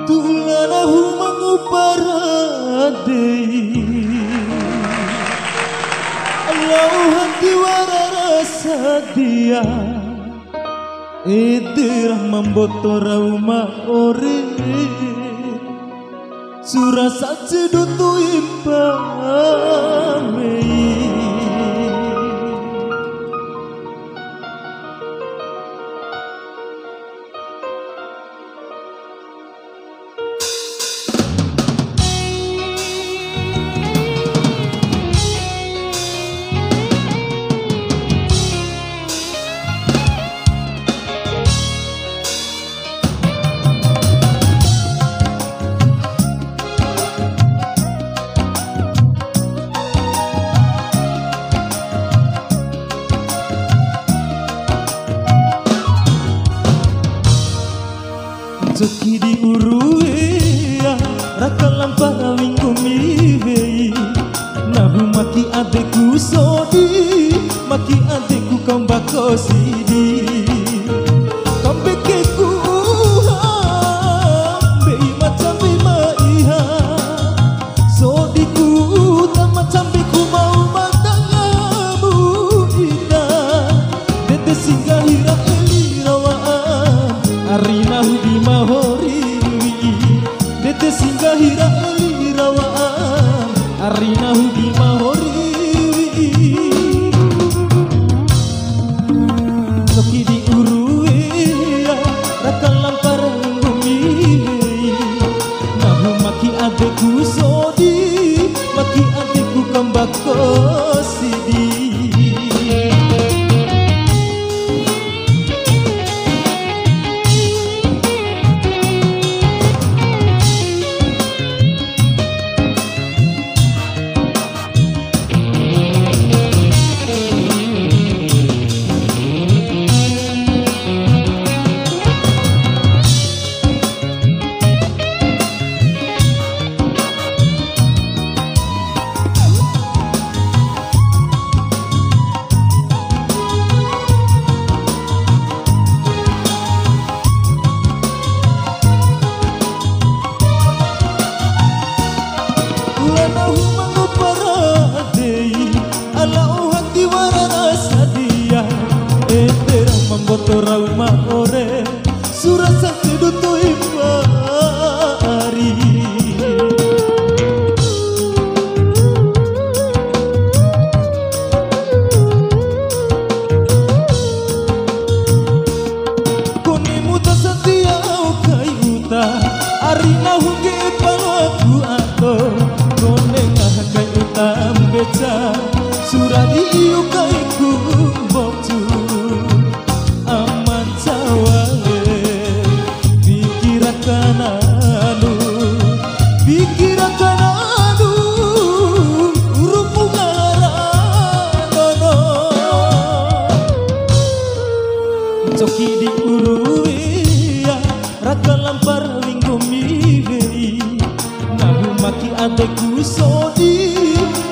tulana humangu paradei Allah hati warasa dia Edirah membotora uma ore surasa cedutu ipamei Joki di uruea rakalam para wingko mivei nahu maki adeku sodi maki adeku kambako sidi kambekeku bei macam bima iha sodiku tak macam beku mau matangamu ida dete singgah hira elirawaan arina hudi mahoriwi dete singgah hira elirawaan arina hudi mahoriwi soki di uruea rakalam parang bumi nahu maki adeku sodi maki adeku kambako sidi membotora uma ore surasa cedutu ipari kuni muta setia ukai uta arina hunge palaku ato kone ngahakai uta beca suradi ukai kumbotu Joki di uruea rakalam parwingko mivei nahu maki adeku sodi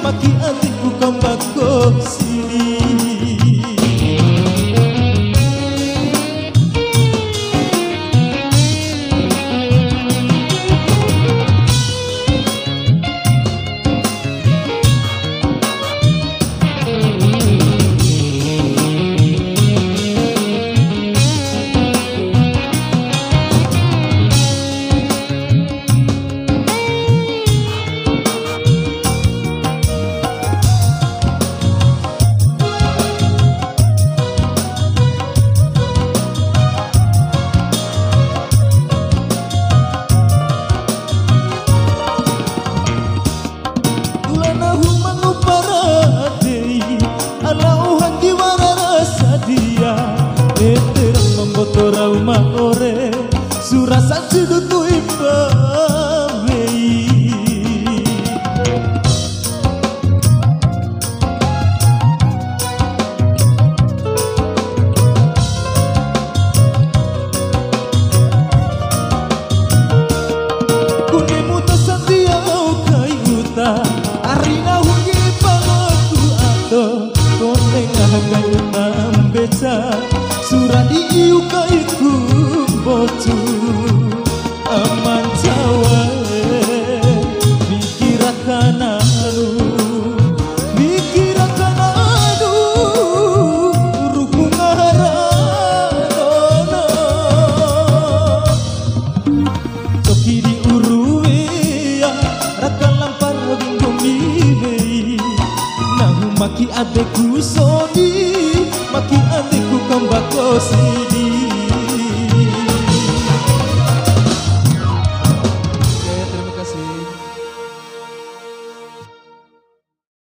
maki adeku kambako siri membotora uma ore surasa cedutu ipamei kuni muta sandia ukai uta arina hungi palaku ato kone ngahakai utam beca suradi ukai kumbotu aman adekku Sodi, maki adekku Kambak Kosi.